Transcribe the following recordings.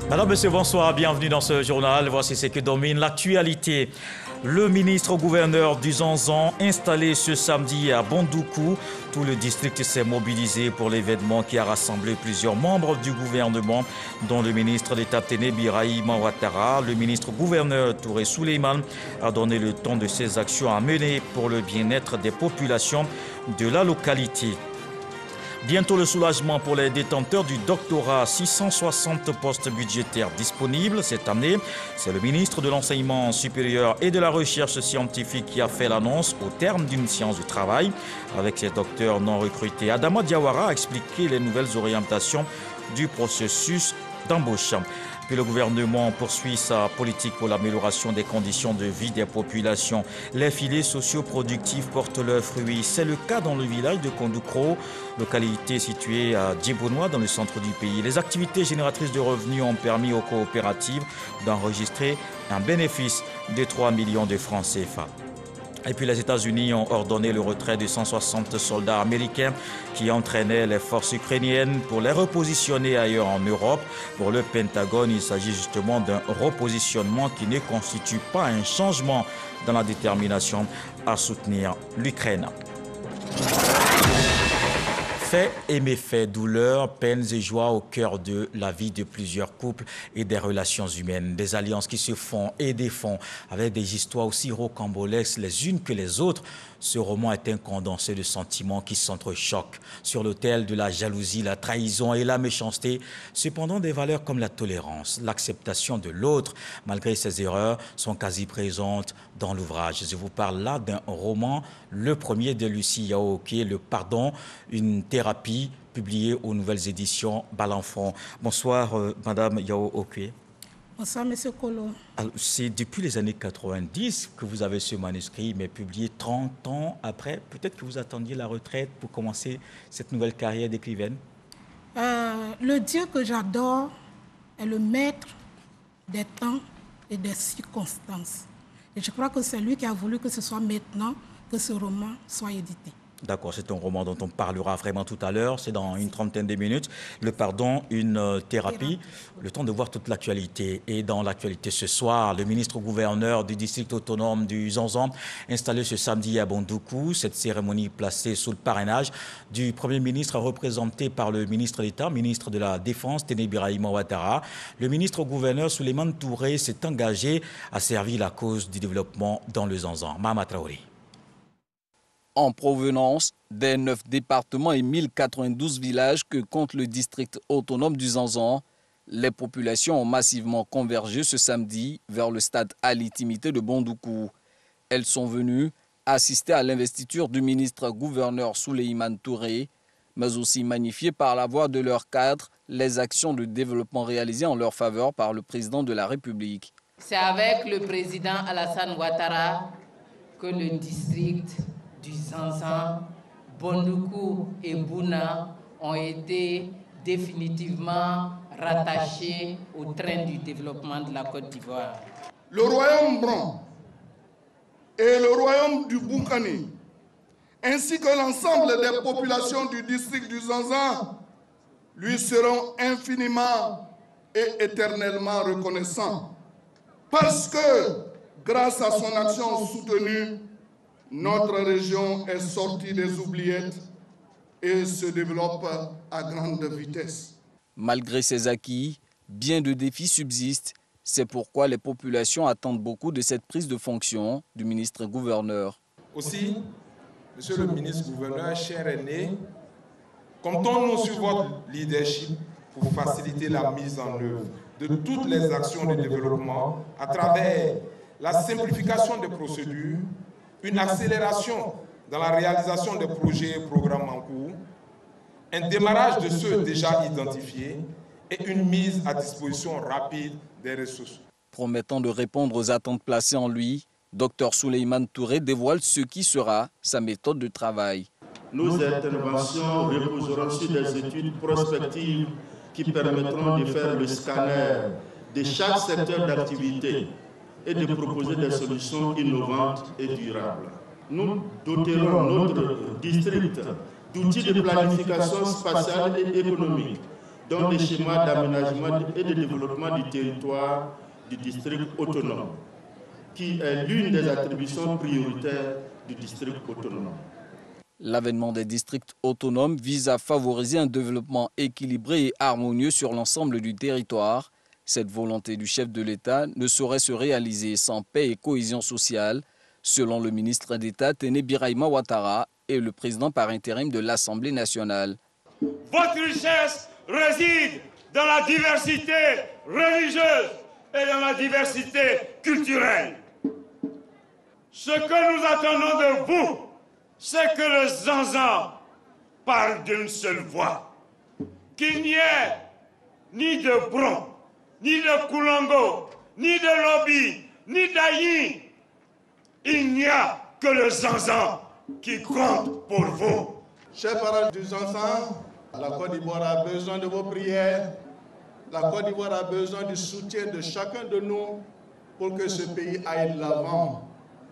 Madame, Monsieur, bonsoir, bienvenue dans ce journal. Voici ce qui domine l'actualité. Le ministre-gouverneur du Zanzan, installé ce samedi à Bondoukou, tout le district s'est mobilisé pour l'événement qui a rassemblé plusieurs membres du gouvernement, dont le ministre d'État Téné Birahima Ouattara. Le ministre-gouverneur Touré Souleymane a donné le ton de ses actions à mener pour le bien-être des populations de la localité. Bientôt le soulagement pour les détenteurs du doctorat, 660 postes budgétaires disponibles cette année. C'est le ministre de l'Enseignement supérieur et de la Recherche scientifique qui a fait l'annonce au terme d'une séance de travail avec ces docteurs non recrutés. Adama Diawara a expliqué les nouvelles orientations du processus d'embauche. Puis le gouvernement poursuit sa politique pour l'amélioration des conditions de vie des populations. Les filets socio-productifs portent leurs fruits. C'est le cas dans le village de Kondoukro, localité située à Djibounois dans le centre du pays. Les activités génératrices de revenus ont permis aux coopératives d'enregistrer un bénéfice de 3 millions de francs CFA. Et puis les États-Unis ont ordonné le retrait de 160 soldats américains qui entraînaient les forces ukrainiennes pour les repositionner ailleurs en Europe. Pour le Pentagone, il s'agit justement d'un repositionnement qui ne constitue pas un changement dans la détermination à soutenir l'Ukraine. Faits et méfaits, douleurs, peines et joies au cœur de la vie de plusieurs couples et des relations humaines. Des alliances qui se font et défont avec des histoires aussi rocambolesques les unes que les autres. Ce roman est un condensé de sentiments qui s'entrechoquent sur l'autel de la jalousie, la trahison et la méchanceté. Cependant, des valeurs comme la tolérance, l'acceptation de l'autre, malgré ses erreurs, sont quasi présentes dans l'ouvrage. Je vous parle là d'un roman, le premier de Lucie Yaoké, Le Pardon, une thérapie, publiée aux nouvelles éditions Balanfront. Bonsoir, Madame Yaoké. Bonsoir, Monsieur Kolo. C'est depuis les années 90 que vous avez ce manuscrit, mais publié 30 ans après. Peut-être que vous attendiez la retraite pour commencer cette nouvelle carrière d'écrivaine. Le Dieu que j'adore est le maître des temps et des circonstances. Et je crois que c'est lui qui a voulu que ce soit maintenant que ce roman soit édité. D'accord, c'est un roman dont on parlera vraiment tout à l'heure. C'est dans une trentaine de minutes. Le pardon, une thérapie. Le temps de voir toute l'actualité. Et dans l'actualité ce soir, le ministre-gouverneur du district autonome du Zanzan, installé ce samedi à Bondoukou. Cette cérémonie placée sous le parrainage du Premier ministre, représenté par le ministre d'État, ministre de la Défense, Téné Birahima Ouattara. Le ministre-gouverneur Souleymane Touré s'est engagé à servir la cause du développement dans le Zanzan. Mahama Traoré. En provenance des 9 départements et 1092 villages que compte le district autonome du Zanzan, les populations ont massivement convergé ce samedi vers le stade Ali Timité de Bondoukou. Elles sont venues assister à l'investiture du ministre-gouverneur Souleymane Touré, mais aussi magnifier par la voix de leur cadre les actions de développement réalisées en leur faveur par le président de la République. C'est avec le président Alassane Ouattara que le district du Zanzan, Bondoukou et Bouna ont été définitivement rattachés au train du développement de la Côte d'Ivoire. Le royaume Bran et le royaume du Boukani, ainsi que l'ensemble des populations du district du Zanzan, lui seront infiniment et éternellement reconnaissants. Parce que, grâce à son action soutenue, notre région est sortie des oubliettes et se développe à grande vitesse. Malgré ces acquis, bien de défis subsistent. C'est pourquoi les populations attendent beaucoup de cette prise de fonction du ministre-gouverneur. Aussi, monsieur le ministre-gouverneur, cher aîné, comptons-nous sur votre leadership pour faciliter la mise en œuvre de toutes les actions de développement à travers la simplification des procédures, une accélération dans la réalisation des projets et programmes en cours, un démarrage de ceux déjà identifiés et une mise à disposition rapide des ressources. Promettant de répondre aux attentes placées en lui, Dr Souleymane Touré dévoile ce qui sera sa méthode de travail. Nos interventions reposeront sur des études prospectives qui permettront de faire le scanner de chaque secteur d'activité et de proposer des solutions innovantes et durables. Nous doterons notre district d'outils de planification spatiale et économique dans les schémas d'aménagement et de développement du territoire du district autonome, qui est l'une des attributions prioritaires du district autonome. L'avènement des districts autonomes vise à favoriser un développement équilibré et harmonieux sur l'ensemble du territoire. Cette volonté du chef de l'État ne saurait se réaliser sans paix et cohésion sociale, selon le ministre d'État Téné Birahima Ouattara et le président par intérim de l'Assemblée nationale. Votre richesse réside dans la diversité religieuse et dans la diversité culturelle. Ce que nous attendons de vous, c'est que le Zanzan parle d'une seule voix. Qu'il n'y ait ni de Bron, ni de Koulongo, ni de Lobi, ni d'Aïn. Il n'y a que le Zanzan qui compte pour vous. Chers parents du Zanzan, la Côte d'Ivoire a besoin de vos prières. La Côte d'Ivoire a besoin du soutien de chacun de nous pour que ce pays aille de l'avant.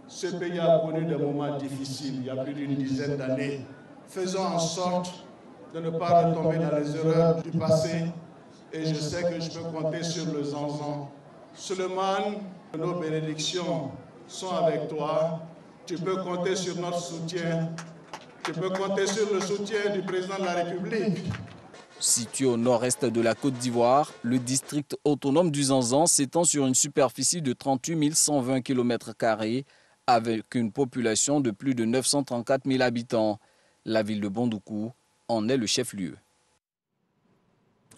Ce pays a connu des moments difficiles il y a plus d'une dizaine d'années. Faisons en sorte de ne pas retomber dans les erreurs du passé. Et je sais que je peux compter sur le Zanzan. Suleiman, nos bénédictions sont avec toi. Tu peux compter sur notre soutien. Tu peux compter sur le soutien du président de la République. Situé au nord-est de la Côte d'Ivoire, le district autonome du Zanzan s'étend sur une superficie de 38 120 km² avec une population de plus de 934 000 habitants. La ville de Bondoukou en est le chef-lieu.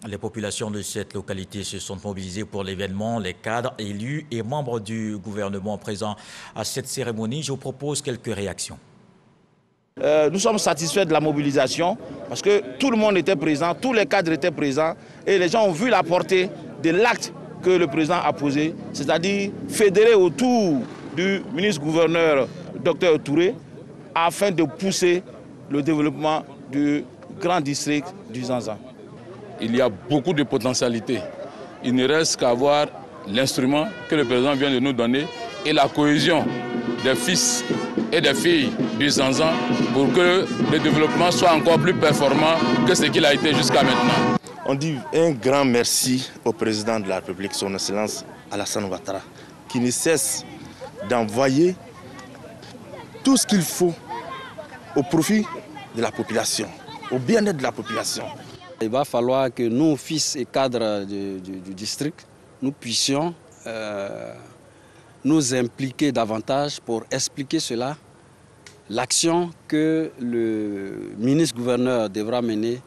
Les populations de cette localité se sont mobilisées pour l'événement. Les cadres, élus et membres du gouvernement présents à cette cérémonie. Je vous propose quelques réactions. Nous sommes satisfaits de la mobilisation parce que tout le monde était présent, tous les cadres étaient présents et les gens ont vu la portée de l'acte que le président a posé, c'est-à-dire fédérer autour du ministre-gouverneur Dr Touré afin de pousser le développement du grand district du Zanzan. Il y a beaucoup de potentialités. Il ne reste qu'à avoir l'instrument que le président vient de nous donner et la cohésion des fils et des filles du Zanzan pour que le développement soit encore plus performant que ce qu'il a été jusqu'à maintenant. On dit un grand merci au président de la République, son Excellence Alassane Ouattara, qui ne cesse d'envoyer tout ce qu'il faut au profit de la population, au bien-être de la population. Il va falloir que nous, fils et cadres du district, nous puissions nous impliquer davantage pour expliquer cela, l'action que le ministre-gouverneur devra mener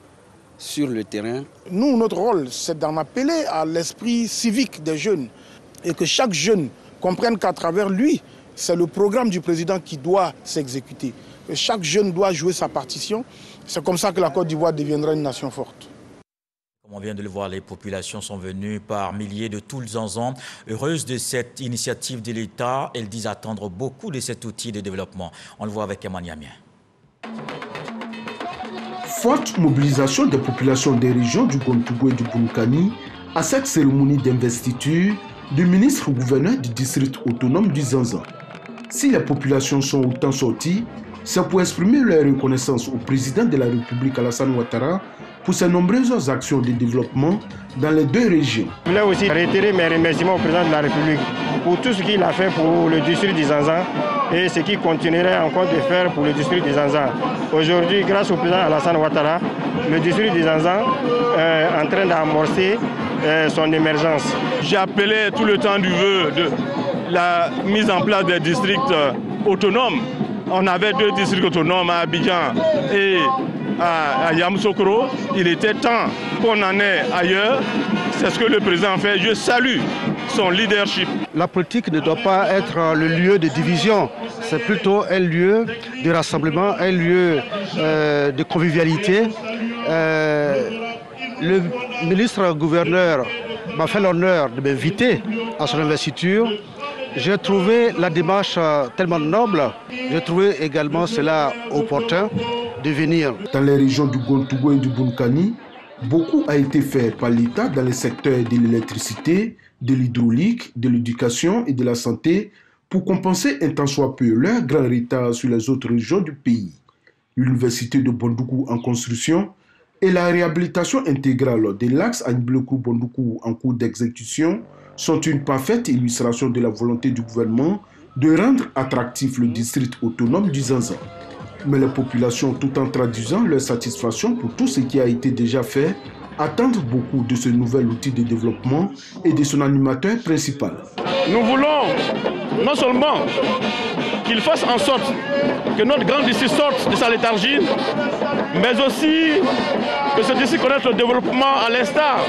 sur le terrain. Nous, notre rôle, c'est d'en appeler à l'esprit civique des jeunes et que chaque jeune comprenne qu'à travers lui, c'est le programme du président qui doit s'exécuter. Chaque jeune doit jouer sa partition. C'est comme ça que la Côte d'Ivoire deviendra une nation forte. Comme on vient de le voir, les populations sont venues par milliers de tout le Zanzan. Heureuses de cette initiative de l'État, elles disent attendre beaucoup de cet outil de développement. On le voit avec Emmanuel. Forte mobilisation des populations des régions du Gontougou et du Bunkani à cette cérémonie d'investiture du ministre-gouverneur du district autonome du Zanzan. Si les populations sont autant sorties, c'est pour exprimer leur reconnaissance au président de la République Alassane Ouattara pour ses nombreuses actions de développement dans les deux régions. Je voulais aussi réitérer mes remerciements au président de la République pour tout ce qu'il a fait pour le district du Zanzan et ce qu'il continuerait encore de faire pour le district du Zanzan. Aujourd'hui, grâce au président Alassane Ouattara, le district du Zanzan est en train d'amorcer son émergence. J'ai appelé tout le temps du vœu de la mise en place des districts autonomes. On avait 2 districts autonomes à Abidjan et à Yamoussoukro. Il était temps qu'on en ait ailleurs. C'est ce que le président fait. Je salue son leadership. La politique ne doit pas être le lieu de division. C'est plutôt un lieu de rassemblement, un lieu de convivialité. Le ministre-gouverneur m'a fait l'honneur de m'inviter à son investiture. J'ai trouvé la démarche tellement noble. J'ai trouvé également cela opportun de venir. Dans les régions du Gontougou et du Bunkani, beaucoup a été fait par l'État dans les secteurs de l'électricité, de l'hydraulique, de l'éducation et de la santé pour compenser un tant soit peu leur grand retard sur les autres régions du pays. L'université de Bondoukou en construction, et la réhabilitation intégrale de l'axe Aniblekou-Bondoukou en cours d'exécution sont une parfaite illustration de la volonté du gouvernement de rendre attractif le district autonome du Zanzan. Mais les populations, tout en traduisant leur satisfaction pour tout ce qui a été déjà fait, attendent beaucoup de ce nouvel outil de développement et de son animateur principal. Nous voulons non seulement qu'il fasse en sorte que notre grand district sorte de sa léthargie, mais aussi que ce district connaisse le développement à l'instar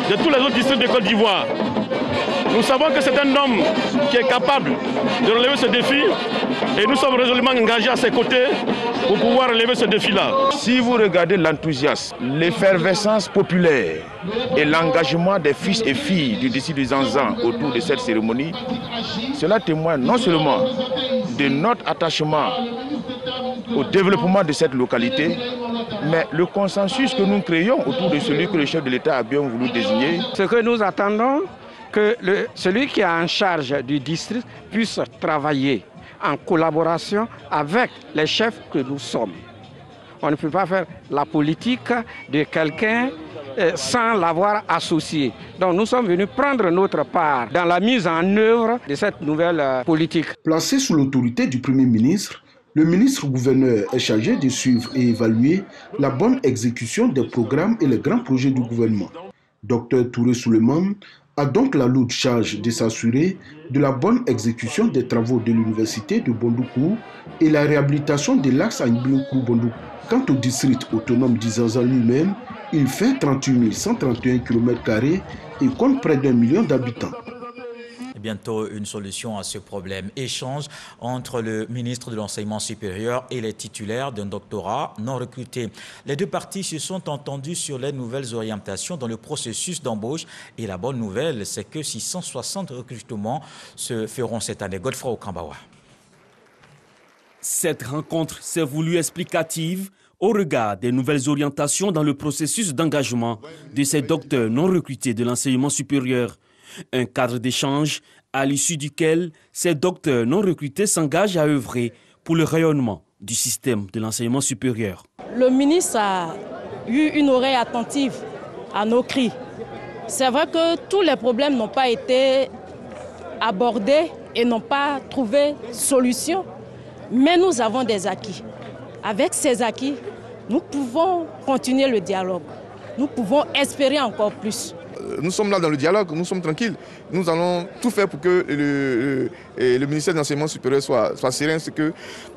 de tous les autres districts de Côte d'Ivoire. Nous savons que c'est un homme qui est capable de relever ce défi et nous sommes résolument engagés à ses côtés pour pouvoir relever ce défi-là. Si vous regardez l'enthousiasme, l'effervescence populaire et l'engagement des fils et filles du district du Zanzan autour de cette cérémonie, cela témoigne non seulement de notre attachement au développement de cette localité, mais le consensus que nous créons autour de celui que le chef de l'État a bien voulu désigner. Ce que nous attendons, que celui qui est en charge du district puisse travailler en collaboration avec les chefs que nous sommes. On ne peut pas faire la politique de quelqu'un sans l'avoir associé. Donc nous sommes venus prendre notre part dans la mise en œuvre de cette nouvelle politique. Placé sous l'autorité du Premier ministre, le ministre-gouverneur est chargé de suivre et évaluer la bonne exécution des programmes et les grands projets du gouvernement. Dr Touré Souleymane a donc la lourde charge de s'assurer de la bonne exécution des travaux de l'université de Bondoukou et la réhabilitation de l'axe Aniblekou-Bondoukou. Quant au district autonome d'Izanzan lui-même, il fait 38 131 km² et compte près d'1 million d'habitants. Bientôt une solution à ce problème. Échange entre le ministre de l'Enseignement supérieur et les titulaires d'un doctorat non recruté. Les deux parties se sont entendues sur les nouvelles orientations dans le processus d'embauche. Et la bonne nouvelle, c'est que 660 recrutements se feront cette année. Godfrey Okambawa. Cette rencontre s'est voulue explicative au regard des nouvelles orientations dans le processus d'engagement de ces docteurs non recrutés de l'enseignement supérieur. Un cadre d'échange à l'issue duquel ces docteurs non recrutés s'engagent à œuvrer pour le rayonnement du système de l'enseignement supérieur. Le ministre a eu une oreille attentive à nos cris. C'est vrai que tous les problèmes n'ont pas été abordés et n'ont pas trouvé solution, mais nous avons des acquis. Avec ces acquis, nous pouvons continuer le dialogue. Nous pouvons espérer encore plus. Nous sommes là dans le dialogue, nous sommes tranquilles. Nous allons tout faire pour que le ministère de l'Enseignement supérieur soit serein,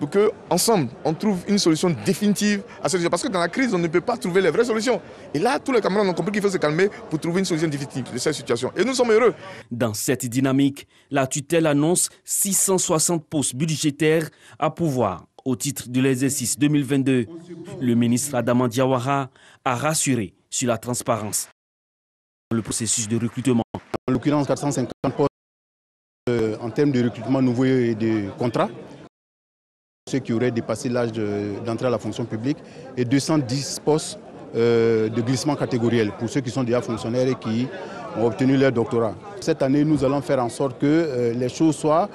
pour qu'ensemble, on trouve une solution définitive à cette situation. Parce que dans la crise, on ne peut pas trouver les vraies solutions. Et là, tous les camarades ont compris qu'il faut se calmer pour trouver une solution définitive de cette situation. Et nous sommes heureux. Dans cette dynamique, la tutelle annonce 660 postes budgétaires à pourvoir au titre de l'exercice 2022. Le ministre Adama Diawara a rassuré sur la transparence. Le processus de recrutement. En l'occurrence, 450 postes en termes de recrutement nouveau et de contrat, ceux qui auraient dépassé l'âge d'entrée à la fonction publique, et 210 postes de glissement catégoriel pour ceux qui sont déjà fonctionnaires et qui ont obtenu leur doctorat. Cette année, nous allons faire en sorte que les choses soient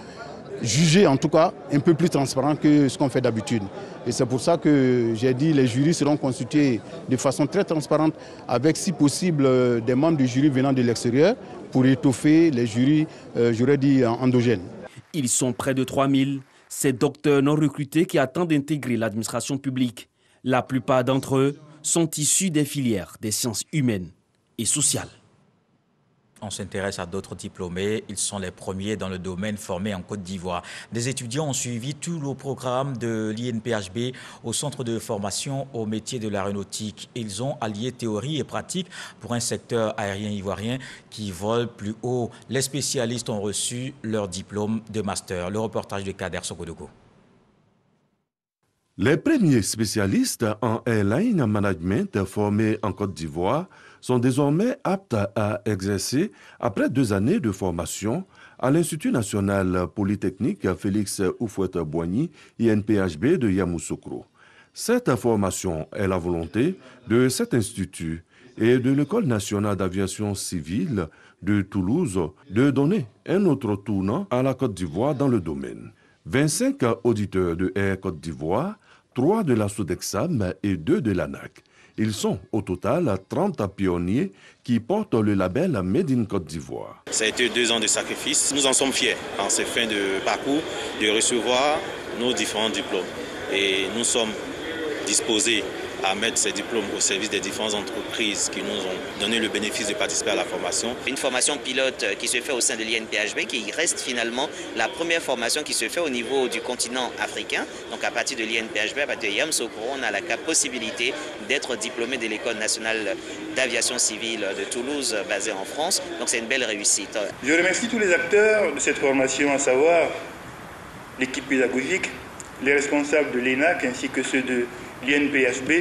jugées, en tout cas, un peu plus transparentes que ce qu'on fait d'habitude. Et c'est pour ça que j'ai dit que les jurys seront constitués de façon très transparente, avec si possible des membres du jury venant de l'extérieur pour étoffer les jurys, j'aurais dit, endogènes. Ils sont près de 3000, ces docteurs non recrutés qui attendent d'intégrer l'administration publique. La plupart d'entre eux sont issus des filières des sciences humaines et sociales. On s'intéresse à d'autres diplômés. Ils sont les premiers dans le domaine formés en Côte d'Ivoire. Des étudiants ont suivi tout le programme de l'INPHB au centre de formation au métier de l'aéronautique. Ils ont allié théorie et pratique pour un secteur aérien ivoirien qui vole plus haut. Les spécialistes ont reçu leur diplôme de master. Le reportage de Kader Sokodogo. Les premiers spécialistes en airline management formés en Côte d'Ivoire sont désormais aptes à exercer après 2 années de formation à l'Institut national polytechnique Félix Houphouët-Boigny, INPHB de Yamoussoukro. Cette formation est la volonté de cet institut et de l'École nationale d'aviation civile de Toulouse de donner un autre tournant à la Côte d'Ivoire dans le domaine. 25 auditeurs de Air Côte d'Ivoire, 3 de la Sodexam et 2 de l'ANAC. Ils sont au total 30 pionniers qui portent le label Made in Côte d'Ivoire. Ça a été 2 ans de sacrifice. Nous en sommes fiers en ces fins de parcours de recevoir nos différents diplômes. Et nous sommes disposés à mettre ces diplômes au service des différentes entreprises qui nous ont donné le bénéfice de participer à la formation. Une formation pilote qui se fait au sein de l'INPHB, qui reste finalement la première formation qui se fait au niveau du continent africain. Donc à partir de l'INPHB, à partir de Yamoussoukro, on a la possibilité d'être diplômé de l'École nationale d'aviation civile de Toulouse, basée en France. Donc c'est une belle réussite. Je remercie tous les acteurs de cette formation, à savoir l'équipe pédagogique, les responsables de l'ENAC ainsi que ceux de l'INPHB,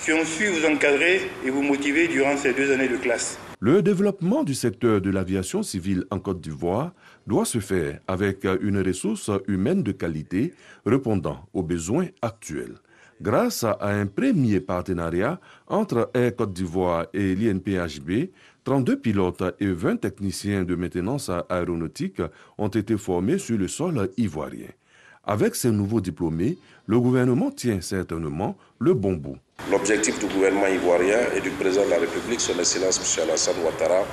qui ont su vous encadrer et vous motiver durant ces 2 années de classe. Le développement du secteur de l'aviation civile en Côte d'Ivoire doit se faire avec une ressource humaine de qualité répondant aux besoins actuels. Grâce à un premier partenariat entre Air Côte d'Ivoire et l'INPHB, 32 pilotes et 20 techniciens de maintenance aéronautique ont été formés sur le sol ivoirien. Avec ces nouveaux diplômés, le gouvernement tient certainement le bon bout. L'objectif du gouvernement ivoirien et du président de la République, son Excellence M. Alassane Ouattara,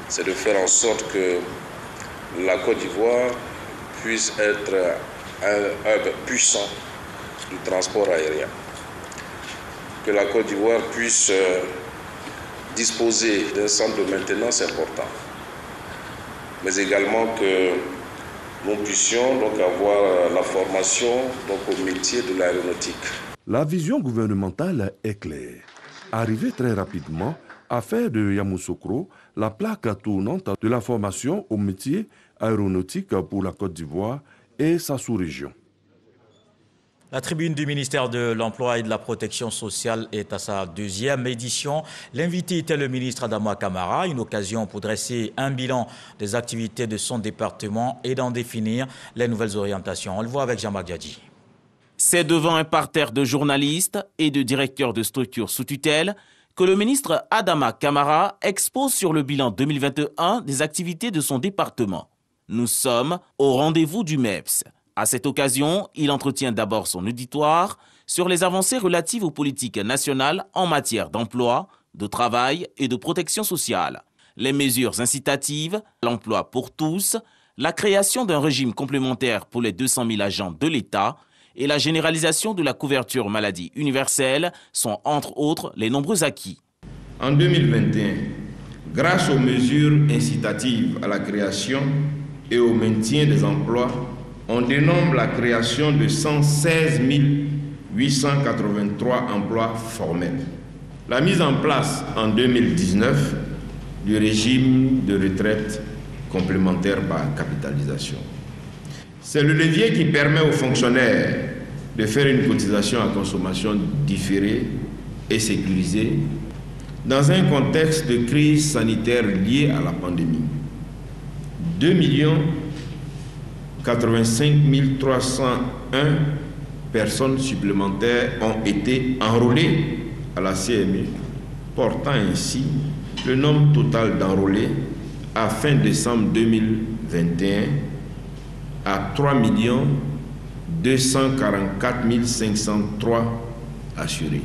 c'est de faire en sorte que la Côte d'Ivoire puisse être un hub puissant du transport aérien. Que la Côte d'Ivoire puisse disposer d'un centre de maintenance important, mais également que nous puissions donc avoir la formation au métier de l'aéronautique. La vision gouvernementale est claire. Arriver très rapidement à faire de Yamoussoukro la plaque tournante de la formation au métier aéronautique pour la Côte d'Ivoire et sa sous-région. La tribune du ministère de l'Emploi et de la Protection sociale est à sa 2e édition. L'invité était le ministre Adama Kamara, une occasion pour dresser un bilan des activités de son département et d'en définir les nouvelles orientations. On le voit avec Jean-Marc Diadji. C'est devant un parterre de journalistes et de directeurs de structures sous tutelle que le ministre Adama Kamara expose sur le bilan 2021 des activités de son département. Nous sommes au rendez-vous du MEPS. À cette occasion, il entretient d'abord son auditoire sur les avancées relatives aux politiques nationales en matière d'emploi, de travail et de protection sociale, les mesures incitatives, l'emploi pour tous, la création d'un régime complémentaire pour les 200 000 agents de l'État et la généralisation de la couverture maladie universelle sont entre autres les nombreux acquis. En 2021, grâce aux mesures incitatives à la création et au maintien des emplois, on dénombre la création de 116 883 emplois formels. La mise en place en 2019 du régime de retraite complémentaire par capitalisation. C'est le levier qui permet aux fonctionnaires de faire une cotisation à consommation différée et sécurisée dans un contexte de crise sanitaire liée à la pandémie. 2 85 301 personnes supplémentaires ont été enrôlées à la CMU, portant ainsi le nombre total d'enrôlés à fin décembre 2021 à 3 244 503 assurés.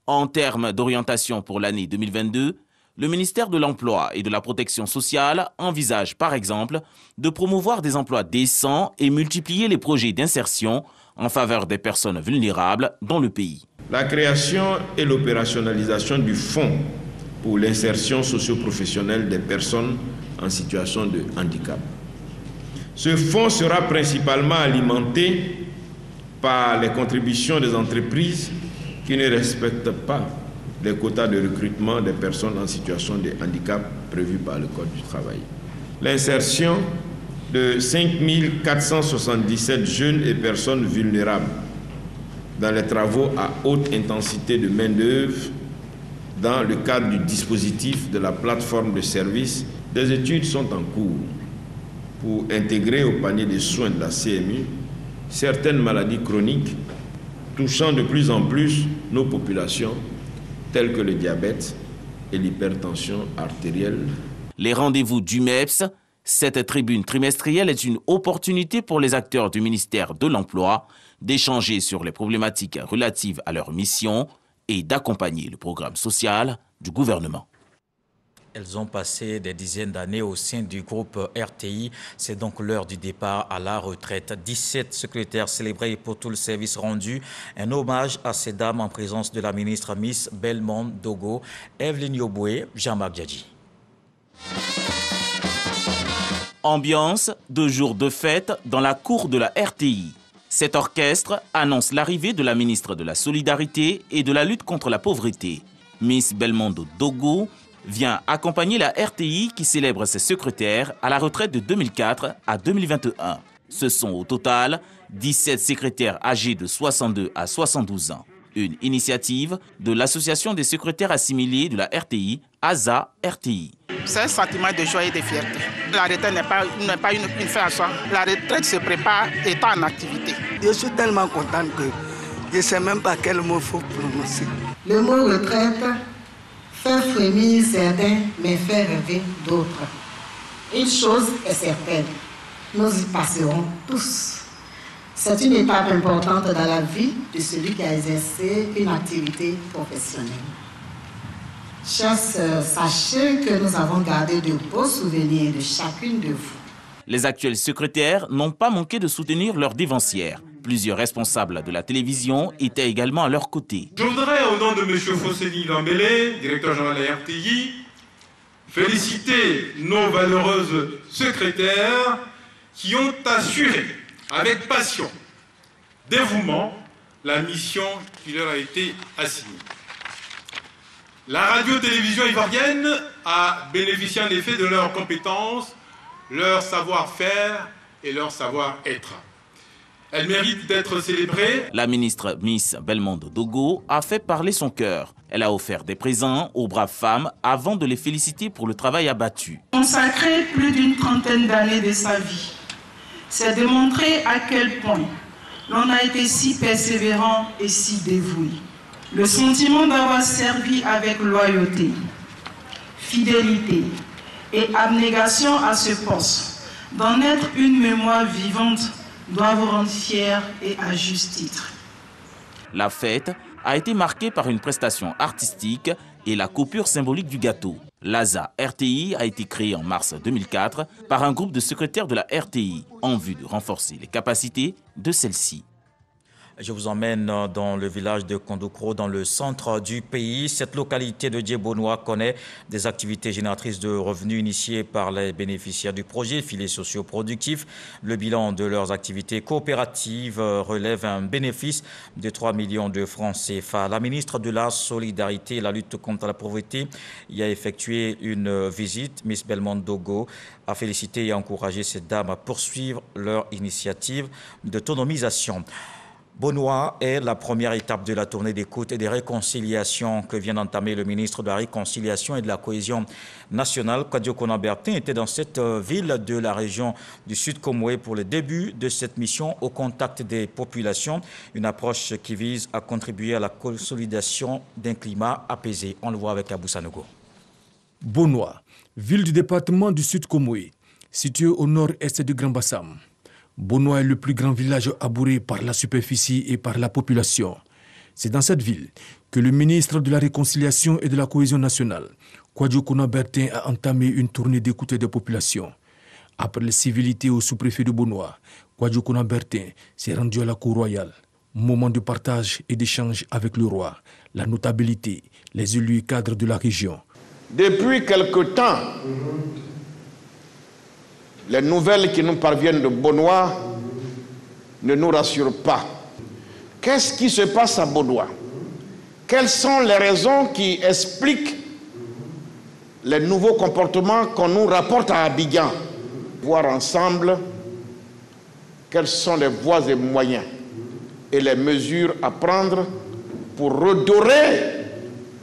En termes d'orientation pour l'année 2022, le ministère de l'Emploi et de la Protection sociale envisage par exemple de promouvoir des emplois décents et multiplier les projets d'insertion en faveur des personnes vulnérables dans le pays. La création et l'opérationnalisation du Fonds pour l'insertion socio-professionnelle des personnes en situation de handicap. Ce fonds sera principalement alimenté par les contributions des entreprises qui ne respectent pas les quotas de recrutement des personnes en situation de handicap prévus par le Code du travail. L'insertion de 5 477 jeunes et personnes vulnérables dans les travaux à haute intensité de main-d'œuvre dans le cadre du dispositif de la plateforme de services. Des études sont en cours pour intégrer au panier de soins de la CMU certaines maladies chroniques touchant de plus en plus nos populations, tels que le diabète et l'hypertension artérielle. Les rendez-vous du MEPS, cette tribune trimestrielle est une opportunité pour les acteurs du ministère de l'Emploi d'échanger sur les problématiques relatives à leur mission et d'accompagner le programme social du gouvernement. Elles ont passé des dizaines d'années au sein du groupe RTI. C'est donc l'heure du départ à la retraite. 17 secrétaires célébrés pour tout le service rendu. Un hommage à ces dames en présence de la ministre Miss Belmond Dogo, Evelyne Yoboué, Jean-Marc Djadji. Ambiance de jour de fête dans la cour de la RTI. Cet orchestre annonce l'arrivée de la ministre de la Solidarité et de la lutte contre la pauvreté. Miss Belmond Dogo vient accompagner la RTI qui célèbre ses secrétaires à la retraite de 2004 à 2021. Ce sont au total 17 secrétaires âgés de 62 à 72 ans. Une initiative de l'Association des secrétaires assimilés de la RTI, ASA RTI. C'est un sentiment de joie et de fierté. La retraite n'est pas une fin à soi. La retraite se prépare étant en activité. Je suis tellement content que je ne sais même pas quel mot il faut prononcer. Le mot retraite fait frémir certains, mais fait rêver d'autres. Une chose est certaine, nous y passerons tous. C'est une étape importante dans la vie de celui qui a exercé une activité professionnelle. Chers sœurs, sachez que nous avons gardé de beaux souvenirs de chacune de vous. Les actuels secrétaires n'ont pas manqué de soutenir leurs dévancières. Plusieurs responsables de la télévision étaient également à leur côté. Je voudrais, au nom de M. Fosseni Lambélé, directeur général de la RTI, féliciter nos valeureuses secrétaires qui ont assuré avec passion, dévouement, la mission qui leur a été assignée. La radio-télévision ivoirienne a bénéficié en effet de leurs compétences, leur savoir-faire et leur savoir-être. Elle mérite d'être célébrée. La ministre Miss Belmond Dogo a fait parler son cœur. Elle a offert des présents aux braves femmes avant de les féliciter pour le travail abattu. Consacrer plus d'une trentaine d'années de sa vie, c'est démontrer à quel point l'on a été si persévérant et si dévoué. Le sentiment d'avoir servi avec loyauté, fidélité et abnégation à ce poste, d'en être une mémoire vivante, doit vous rendre fiers et à juste titre. La fête a été marquée par une prestation artistique et la coupure symbolique du gâteau. L'ASA RTI a été créée en mars 2004 par un groupe de secrétaires de la RTI en vue de renforcer les capacités de celle-ci. Je vous emmène dans le village de Kondokro, dans le centre du pays. Cette localité de Djebonois connaît des activités génératrices de revenus initiées par les bénéficiaires du projet Filets socio-productifs. Le bilan de leurs activités coopératives relève un bénéfice de 3 millions de francs CFA. La ministre de la Solidarité et la lutte contre la pauvreté y a effectué une visite. Miss Belmond Dogo a félicité et encouragé ces dames à poursuivre leur initiative d'autonomisation. Bonois est la première étape de la tournée d'écoute et de réconciliation que vient d'entamer le ministre de la Réconciliation et de la Cohésion nationale. Kwadjo Konan-Bertin était dans cette ville de la région du Sud Komoué pour le début de cette mission au contact des populations, une approche qui vise à contribuer à la consolidation d'un climat apaisé. On le voit avec Abou Sanogo. Bonois, ville du département du Sud Komoué, située au nord-est du Grand Bassam. Bonois est le plus grand village abouré par la superficie et par la population. C'est dans cette ville que le ministre de la Réconciliation et de la Cohésion nationale, Kwadjo Konan-Bertin, a entamé une tournée d'écoute des populations. Après les civilités au sous-préfet de Bonois, Kwadjo Konan-Bertin s'est rendu à la cour royale. Moment de partage et d'échange avec le roi, la notabilité, les élus et cadres de la région. Depuis quelque temps, les nouvelles qui nous parviennent de Bonois ne nous rassurent pas. Qu'est-ce qui se passe à Bonois? Quelles sont les raisons qui expliquent les nouveaux comportements qu'on nous rapporte à Abidjan? Voir ensemble quelles sont les voies et moyens et les mesures à prendre pour redorer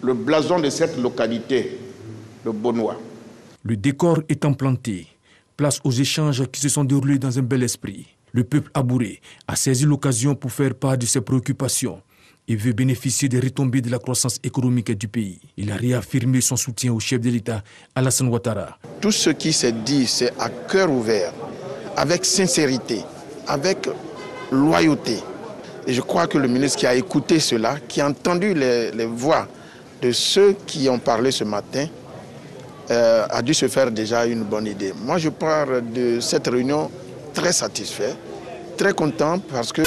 le blason de cette localité de Bonois. Le décor étant planté, place aux échanges qui se sont déroulés dans un bel esprit. Le peuple abouré a saisi l'occasion pour faire part de ses préoccupations et veut bénéficier des retombées de la croissance économique du pays. Il a réaffirmé son soutien au chef de l'État, Alassane Ouattara. Tout ce qui s'est dit, c'est à cœur ouvert, avec sincérité, avec loyauté. Et je crois que le ministre qui a écouté cela, qui a entendu les voix de ceux qui ont parlé ce matin, a dû se faire déjà une bonne idée. Moi, je pars de cette réunion très satisfait, très content parce que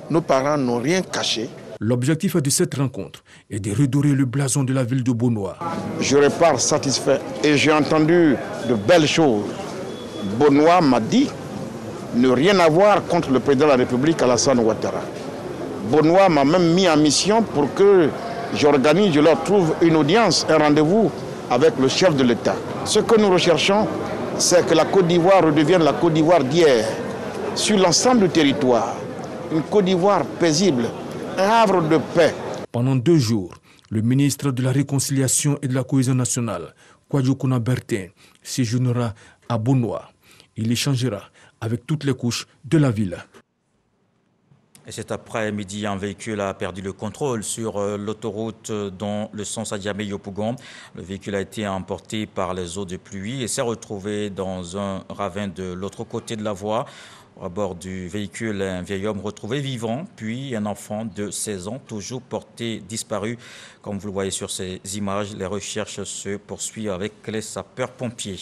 nos parents n'ont rien caché. L'objectif de cette rencontre est de redorer le blason de la ville de Bonoa. Je repars satisfait et j'ai entendu de belles choses. Bonoa m'a dit ne rien avoir contre le président de la République, Alassane Ouattara. Bonoa m'a même mis en mission pour que j'organise, je leur trouve une audience, un rendez-vous avec le chef de l'État. Ce que nous recherchons, c'est que la Côte d'Ivoire redevienne la Côte d'Ivoire d'hier, sur l'ensemble du territoire. Une Côte d'Ivoire paisible, un havre de paix. Pendant 2 jours, le ministre de la Réconciliation et de la Cohésion nationale, Kwadjo Kouna Bertin, séjournera à Bonoa. Il échangera avec toutes les couches de la ville. Et cet après-midi, un véhicule a perdu le contrôle sur l'autoroute dans le sens Adjamé-Yopougon. Le véhicule a été emporté par les eaux de pluie et s'est retrouvé dans un ravin de l'autre côté de la voie. À bord du véhicule, un vieil homme retrouvé vivant, puis un enfant de 16 ans, toujours porté disparu. Comme vous le voyez sur ces images, les recherches se poursuivent avec les sapeurs-pompiers.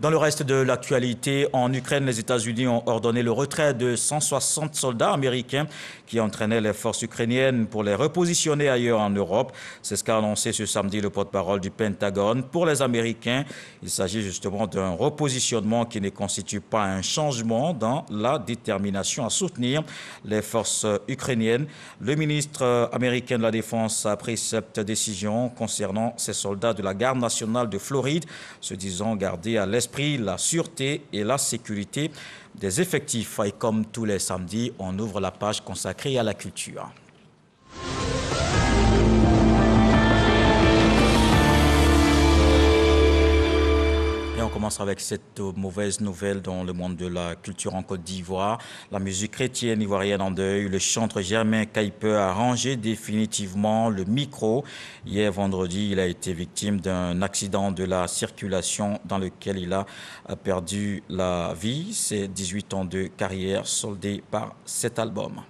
Dans le reste de l'actualité, en Ukraine, les États-Unis ont ordonné le retrait de 160 soldats américains qui entraînaient les forces ukrainiennes pour les repositionner ailleurs en Europe. C'est ce qu'a annoncé ce samedi le porte-parole du Pentagone. Pour les Américains, il s'agit justement d'un repositionnement qui ne constitue pas un changement dans la détermination à soutenir les forces ukrainiennes. Le ministre américain de la Défense a pris cette décision concernant ces soldats de la garde nationale de Floride, se disant garder à l'esprit la sûreté et la sécurité des effectifs. Et comme tous les samedis, on ouvre la page consacrée à la culture. On commence avec cette mauvaise nouvelle dans le monde de la culture en Côte d'Ivoire. La musique chrétienne ivoirienne en deuil. Le chanteur Germain Caïpeu a rangé définitivement le micro. Hier vendredi, il a été victime d'un accident de la circulation dans lequel il a perdu la vie. Ses 18 ans de carrière soldés par cet album.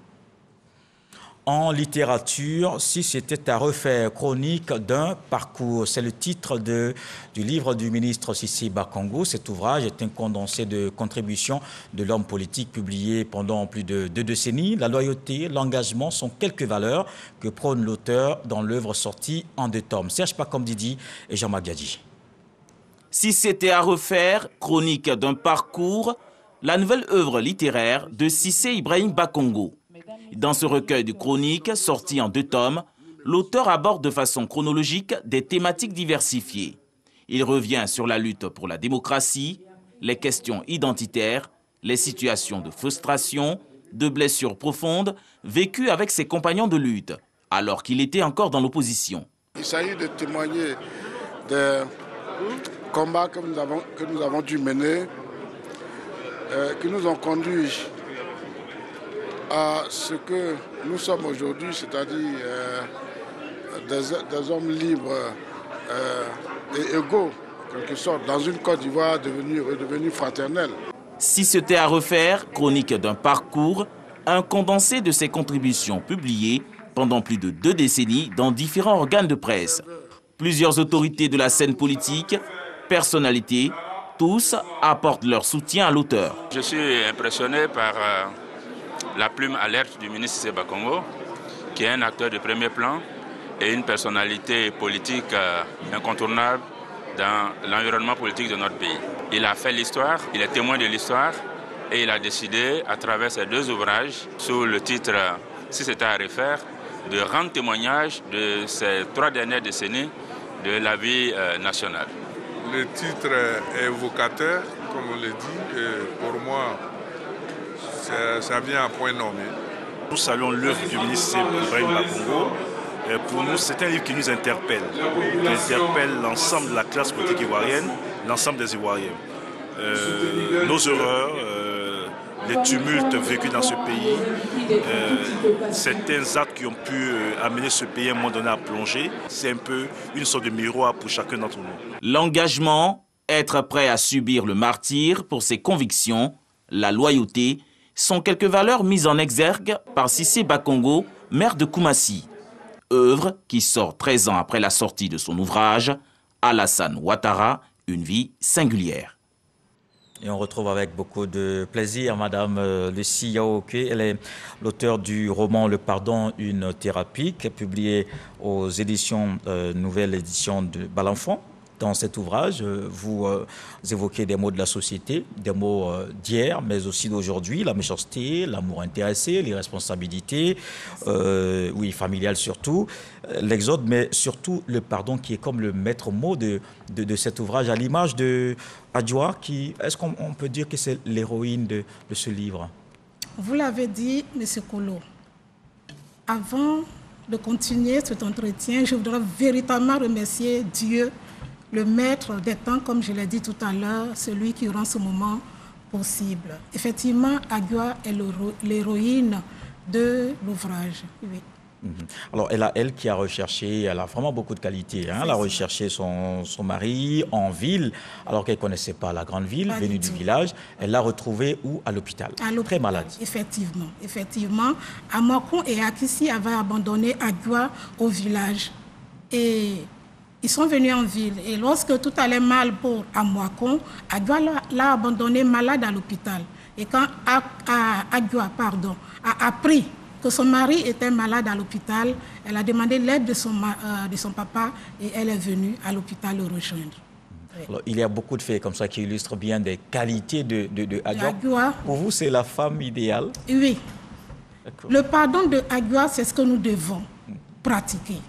En littérature, si c'était à refaire, chronique d'un parcours. C'est le titre du livre du ministre Cissé Bakongo. Cet ouvrage est un condensé de contributions de l'homme politique publié pendant plus de 2 décennies. La loyauté, l'engagement sont quelques valeurs que prône l'auteur dans l'œuvre sortie en 2 tomes. Serge Pacom Didi et Jean Magadi. Si c'était à refaire, chronique d'un parcours, la nouvelle œuvre littéraire de Cissé Ibrahim Bakongo. Dans ce recueil de chroniques, sorti en 2 tomes, l'auteur aborde de façon chronologique des thématiques diversifiées. Il revient sur la lutte pour la démocratie, les questions identitaires, les situations de frustration, de blessures profondes vécues avec ses compagnons de lutte, alors qu'il était encore dans l'opposition. Il s'agit de témoigner des combats que nous avons dû mener, qui nous ont conduits à ce que nous sommes aujourd'hui, c'est-à-dire des hommes libres et égaux, en quelque sorte, dans une Côte d'Ivoire devenue fraternelle. Si c'était à refaire, chronique d'un parcours, un condensé de ses contributions publiées pendant plus de 2 décennies dans différents organes de presse. Plusieurs autorités de la scène politique, personnalités, tous apportent leur soutien à l'auteur. Je suis impressionné par la plume alerte du ministre Cissé Bakongo, qui est un acteur de premier plan et une personnalité politique incontournable dans l'environnement politique de notre pays. Il a fait l'histoire, il est témoin de l'histoire et il a décidé, à travers ces 2 ouvrages, sous le titre « Si c'était à refaire », de rendre témoignage de ces 3 dernières décennies de la vie nationale. Le titre est évocateur, comme on le dit, et pour moi, ça vient à point nommé. Nous saluons l'œuvre du ministre Ibrahim Bakongo. Pour nous, c'est un livre qui nous interpelle. Qui interpelle l'ensemble de la classe politique ivoirienne, l'ensemble des Ivoiriens. Nos erreurs, les tumultes vécus dans ce pays, certains actes qui ont pu amener ce pays à un moment donné à plonger. C'est un peu une sorte de miroir pour chacun d'entre nous. L'engagement, être prêt à subir le martyre pour ses convictions, la loyauté, sont quelques valeurs mises en exergue par Cissé Bakongo, maire de Koumassi. Œuvre qui sort 13 ans après la sortie de son ouvrage « Alassane Ouattara, une vie singulière ». Et on retrouve avec beaucoup de plaisir Madame Lucie Yaoke. Elle est l'auteure du roman Le Pardon, une thérapie, qui est publié aux éditions, nouvelle édition de Balenfant. Dans cet ouvrage, vous évoquez des mots de la société, des mots d'hier, mais aussi d'aujourd'hui, la méchanceté, l'amour intéressé, l'irresponsabilité, oui, familiale surtout, l'exode, mais surtout le pardon qui est comme le maître mot de cet ouvrage, à l'image de Adjoa, qui, est-ce qu'on peut dire que c'est l'héroïne de ce livre? Vous l'avez dit, M. Kolo. Avant de continuer cet entretien, je voudrais véritablement remercier Dieu, le maître des temps, comme je l'ai dit tout à l'heure, celui qui rend ce moment possible. Effectivement, Adjoa est l'héroïne de l'ouvrage. Oui. Alors, elle qui a recherché, elle a vraiment beaucoup de qualités. Hein. Elle a recherché son mari en ville, alors qu'elle ne connaissait pas la grande ville, venue du village. Elle l'a retrouvé où? À l'hôpital. Très malade. Effectivement. Effectivement. Amoakon et Akissi avaient abandonné Adjoa au village. Et ils sont venus en ville. Et lorsque tout allait mal pour Amoakon, Adjoa l'a abandonné malade à l'hôpital. Et quand Adjoa a appris que son mari était malade à l'hôpital, elle a demandé l'aide de son papa et elle est venue à l'hôpital le rejoindre. Alors, il y a beaucoup de faits comme ça qui illustrent bien des qualités de Adjoa. Pour vous, c'est la femme idéale? Oui. Le pardon de Adjoa, c'est ce que nous devons pratiquer.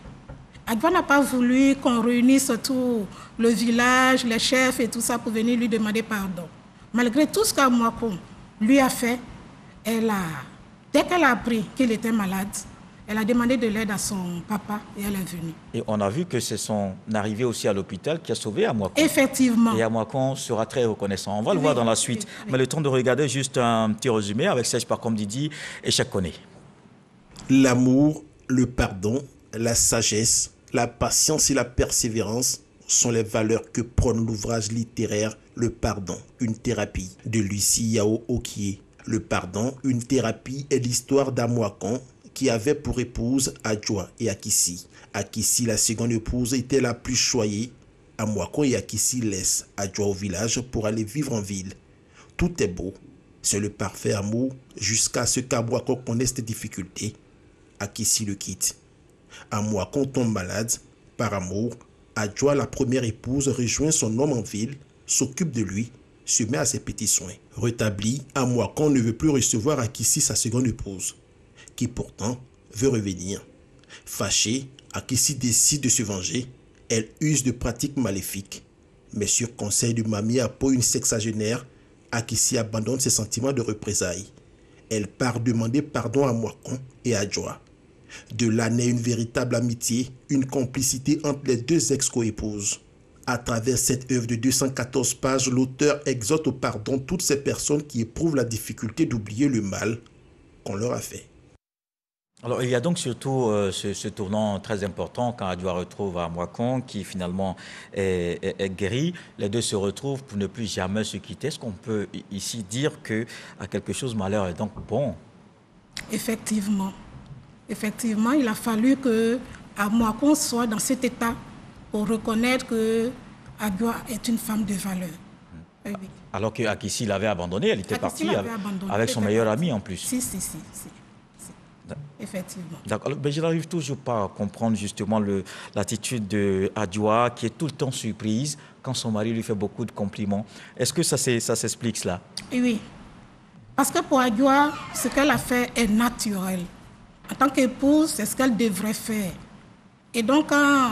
Adjoa n'a pas voulu qu'on réunisse tout le village, les chefs et tout ça pour venir lui demander pardon. Malgré tout ce qu'Amoakon lui a fait, dès qu'elle a appris qu'il était malade, elle a demandé de l'aide à son papa et elle est venue. Et on a vu que c'est son arrivée aussi à l'hôpital qui a sauvé Amoakon. Effectivement. Et Amoakon sera très reconnaissant. On va le voir dans la suite. Mais le temps de regarder juste un petit résumé avec Serge Parcom Didi et Cheikh Koné. L'amour, le pardon, la sagesse, la patience et la persévérance sont les valeurs que prône l'ouvrage littéraire Le Pardon, une thérapie de Lucie Yaoke. Le Pardon, une thérapie est l'histoire d'Amoakon qui avait pour épouse Adjoa et Akissi. Akissi, la seconde épouse, était la plus choyée. Amoakon et Akissi laissent Adjoa au village pour aller vivre en ville. Tout est beau, c'est le parfait amour jusqu'à ce qu'Amoakon connaisse des difficultés. Akissi le quitte. Amoakon tombe malade. Par amour, Adjoa, la première épouse, rejoint son homme en ville, s'occupe de lui, se met à ses petits soins. Rétabli, Amoakon ne veut plus recevoir Akissi, sa seconde épouse, qui pourtant veut revenir. Fâchée, Akissi décide de se venger. Elle use de pratiques maléfiques. Mais sur conseil de Mami Apo, une sexagénaire, Akissi abandonne ses sentiments de représailles. Elle part demander pardon à Amoakon et à Adjoa. De là naît une véritable amitié, une complicité entre les deux ex-coépouses. À travers cette œuvre de 214 pages, l'auteur exhorte au pardon toutes ces personnes qui éprouvent la difficulté d'oublier le mal qu'on leur a fait. Alors, il y a donc surtout ce tournant très important quand Adjoa retrouve Amoakon, qui finalement est guéri. Les deux se retrouvent pour ne plus jamais se quitter. Est-ce qu'on peut ici dire qu'à quelque chose, malheur est donc bon? Effectivement. Effectivement, il a fallu que Amoakon soit dans cet état pour reconnaître que Adjoa est une femme de valeur. Oui. Alors qu'Akissi l'avait abandonnée, elle était partie avec son meilleur ami en plus. Si. Effectivement. D'accord. Mais je n'arrive toujours pas à comprendre justement l'attitude d'Adjoa qui est tout le temps surprise quand son mari lui fait beaucoup de compliments. Est-ce que ça s'explique cela? Oui. Parce que pour Adjoa, ce qu'elle a fait est naturel. En tant qu'épouse, c'est ce qu'elle devrait faire. Et donc, quand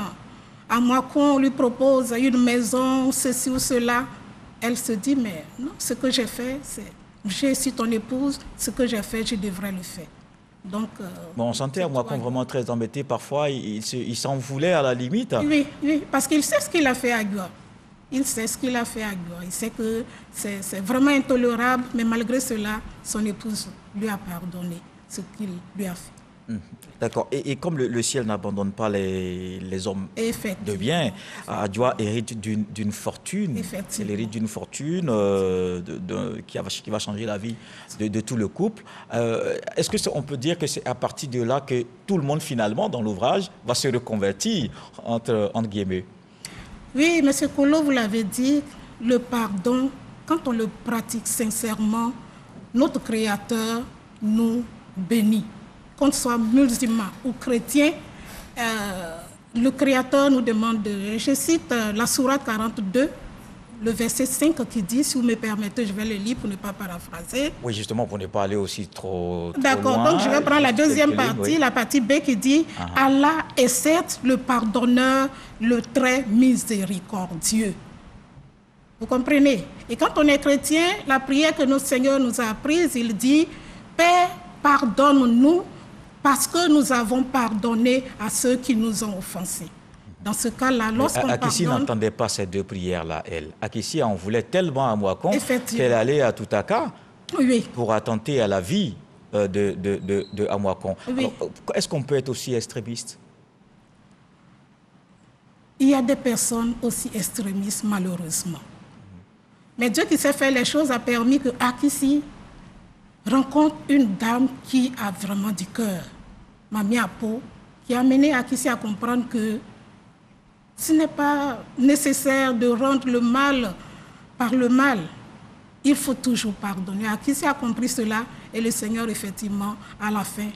Amoakon lui propose une maison, ceci ou cela, elle se dit, mais non, ce que j'ai fait, je suis ton épouse, ce que j'ai fait, je devrais le faire. Donc, on sentait Amoakon vraiment très embêté. Parfois, il s'en voulait à la limite. Oui, parce qu'il sait ce qu'il a fait à Adjoa. Il sait ce qu'il a fait à Adjoa. Il sait que c'est vraiment intolérable, mais malgré cela, son épouse lui a pardonné ce qu'il lui a fait. D'accord. Et comme le ciel n'abandonne pas les hommes de bien, Adjoa hérite d'une fortune. Elle hérite d'une fortune qui va changer la vie de tout le couple. Est-ce qu'on peut dire que c'est à partir de là que tout le monde, finalement, dans l'ouvrage, va se reconvertir, entre guillemets? Oui, M. Kolo, vous l'avez dit, le pardon, quand on le pratique sincèrement, notre Créateur nous bénit. Qu'on soit musulman ou chrétien, le Créateur nous demande, je cite la sourate 42, le verset 5 qui dit, si vous me permettez, je vais le lire pour ne pas paraphraser. Oui, justement, pour ne pas aller aussi trop D'accord, loin. donc je vais prendre la deuxième partie, la partie B qui dit, Allah est certes le pardonneur, le très miséricordieux. Vous comprenez? Et quand on est chrétien, la prière que notre Seigneur nous a apprise, il dit, Père, pardonne-nous, parce que nous avons pardonné à ceux qui nous ont offensés. Dans ce cas-là, lorsqu'on Akissi pardonne... n'entendait pas ces deux prières-là, elle. Akissi en voulait tellement à Mouakon qu'elle allait à Toutaka pour attenter à la vie de Amouakon. Oui. Est-ce qu'on peut être aussi extrémiste? Il y a des personnes aussi extrémistes, malheureusement. Mais Dieu qui sait faire les choses a permis que Akissi rencontre une dame qui a vraiment du cœur, Mami Apo, qui a amené Akissi à comprendre que ce n'est pas nécessaire de rendre le mal par le mal. Il faut toujours pardonner. Akissi a compris cela et le Seigneur, effectivement, à la fin,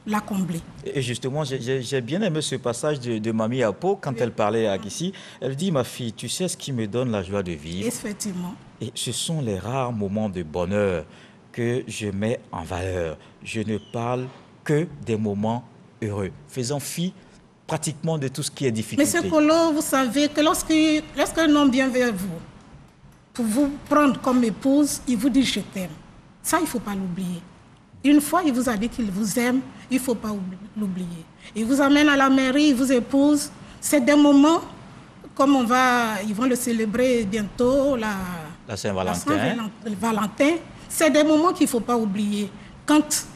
l'a comblé. Et justement, j'ai bien aimé ce passage de Mami Apo quand elle parlait à Akissi. Elle dit, ma fille, tu sais ce qui me donne la joie de vivre? Effectivement. Et ce sont les rares moments de bonheur que je mets en valeur. Je ne parle que des moments heureux, faisant fi pratiquement de tout ce qui est difficile. Monsieur Kolo, vous savez que lorsqu'un homme vient vers vous, pour vous prendre comme épouse, il vous dit « je t'aime ». Ça, il ne faut pas l'oublier. Une fois, il vous a dit qu'il vous aime, il ne faut pas l'oublier. Il vous amène à la mairie, il vous épouse. C'est des moments, comme ils vont le célébrer bientôt, la Saint-Valentin. Valentin. C'est des moments qu'il ne faut pas oublier. Quand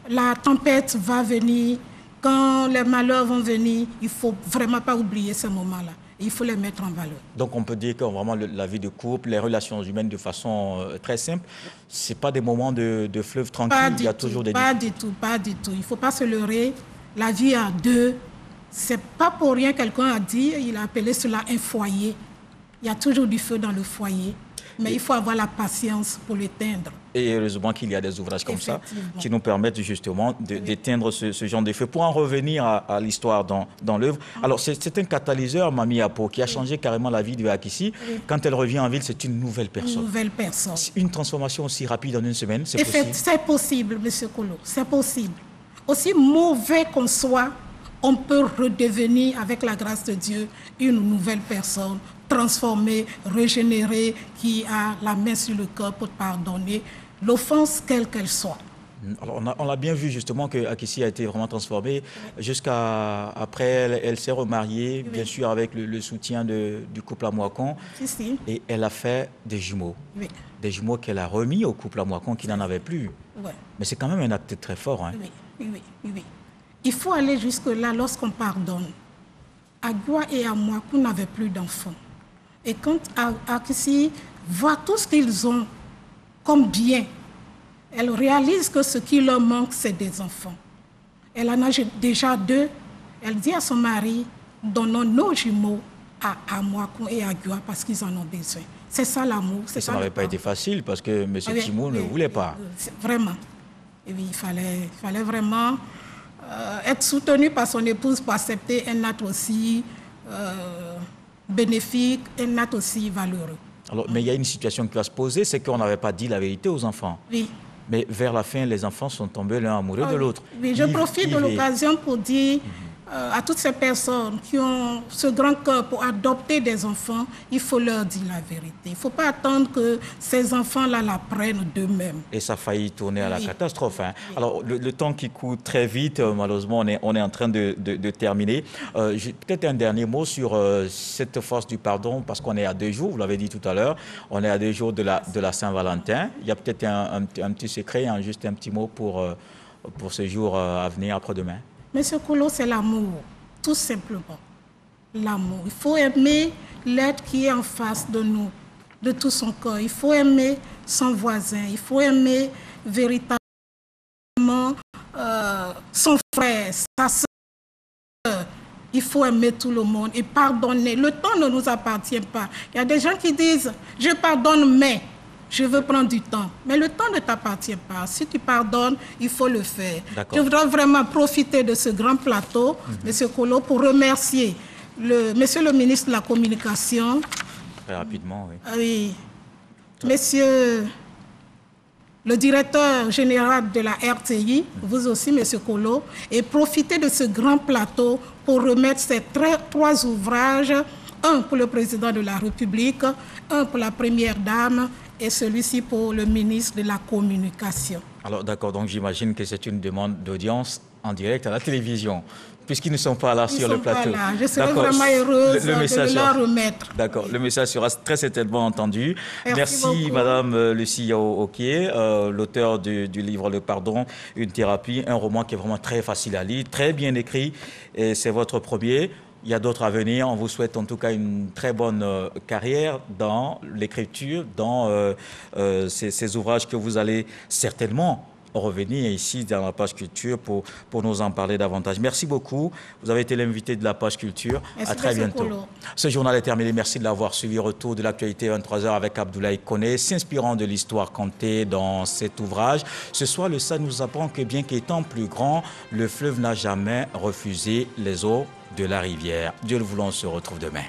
la tempête va venir, quand les malheurs vont venir, il ne faut vraiment pas oublier ces moments-là. Il faut les mettre en valeur. Donc on peut dire que vraiment la vie de couple, les relations humaines de façon très simple, ce n'est pas des moments de fleuve tranquille, il y a toujours des... Pas du tout. Il ne faut pas se leurrer. La vie à deux, ce n'est pas pour rien quelqu'un a dit, il a appelé cela un foyer. Il y a toujours du feu dans le foyer, mais il faut avoir la patience pour l'éteindre. Et heureusement qu'il y a des ouvrages comme ça qui nous permettent justement d'éteindre ce genre de feu. Pour en revenir à l'histoire dans l'œuvre, alors c'est un catalyseur, Mami Apo, qui a changé carrément la vie de Akissi. Quand elle revient en ville, c'est une nouvelle personne. Une nouvelle personne. Une transformation aussi rapide en une semaine, c'est possible? C'est possible, M. Kolo, c'est possible. Aussi mauvais qu'on soit, on peut redevenir, avec la grâce de Dieu, une nouvelle personne, transformée, régénérée, qui a la main sur le cœur pour pardonner l'offense, quelle qu'elle soit. Alors on a bien vu justement que Akissi a été vraiment transformée. Jusqu'à après, elle s'est remariée, bien sûr, avec le soutien du couple Amouakon. Et elle a fait des jumeaux. Des jumeaux qu'elle a remis au couple Amouakon qui n'en avait plus. Mais c'est quand même un acte très fort. Hein. Oui. Il faut aller jusque-là lorsqu'on pardonne. Adjoa et Amouakon n'avaient plus d'enfants. Et quand Akissi voit tout ce qu'ils ont comme bien, elle réalise que ce qui leur manque, c'est des enfants. Elle en a déjà 2. Elle dit à son mari, donnons nos jumeaux à Amouakon et à Adjoa parce qu'ils en ont besoin. C'est ça l'amour. Ça n'avait pas été facile parce que M. Timou ne voulait pas. Vraiment. Et oui, il fallait vraiment être soutenu par son épouse pour accepter un acte aussi bénéfique, un acte aussi valeureux. Alors, mais il y a une situation qui va se poser, c'est qu'on n'avait pas dit la vérité aux enfants. Oui. Mais vers la fin, les enfants sont tombés l'un amoureux de l'autre. Oui, je profite de l'occasion pour dire à toutes ces personnes qui ont ce grand cœur pour adopter des enfants, il faut leur dire la vérité. Il ne faut pas attendre que ces enfants-là la prennent d'eux-mêmes. Et ça a failli tourner à la catastrophe. Hein. Oui. Alors, le temps qui court très vite, malheureusement, on est en train de terminer. J'ai peut-être un dernier mot sur cette force du pardon, parce qu'on est à 2 jours, vous l'avez dit tout à l'heure, on est à 2 jours de la Saint-Valentin. Il y a peut-être un petit secret, juste un petit mot pour pour ce jour à venir, après-demain? Monsieur Kolo, c'est l'amour, tout simplement. L'amour. Il faut aimer l'être qui est en face de nous, de tout son cœur. Il faut aimer son voisin. Il faut aimer véritablement son frère, sa soeur. Il faut aimer tout le monde et pardonner. Le temps ne nous appartient pas. Il y a des gens qui disent « je pardonne, mais je veux prendre du temps ». Mais le temps ne t'appartient pas. Si tu pardonnes, il faut le faire. Je voudrais vraiment profiter de ce grand plateau, Monsieur Kolo, pour remercier Monsieur le ministre de la Communication. Très rapidement, oui. Oui. Monsieur le directeur général de la RTI, vous aussi, Monsieur Kolo, et profiter de ce grand plateau pour remettre ces trois ouvrages, un pour le président de la République, un pour la première dame et celui-ci pour le ministre de la Communication. Alors d'accord, donc j'imagine que c'est une demande d'audience en direct à la télévision, puisqu'ils ne sont pas là sur le plateau. Je serais vraiment heureuse de leur remettre. D'accord, le message sera très certainement entendu. Merci Madame Lucie Okié, l'auteur du livre Le Pardon, une thérapie, un roman qui est vraiment très facile à lire, très bien écrit, et c'est votre premier. Il y a d'autres à venir. On vous souhaite en tout cas une très bonne carrière dans l'écriture, dans ces ouvrages que vous allez certainement revenir ici dans la page culture pour nous en parler davantage. Merci beaucoup. Vous avez été l'invité de la page culture. Merci, à très bientôt. Kolo. Ce journal est terminé. Merci de l'avoir suivi. Retour de l'actualité 23h avec Abdoulaye Koné, s'inspirant de l'histoire contée dans cet ouvrage. Ce soir, le SAD nous apprend que bien qu'étant plus grand, le fleuve n'a jamais refusé les eaux de la rivière. Dieu le voulant, on se retrouve demain.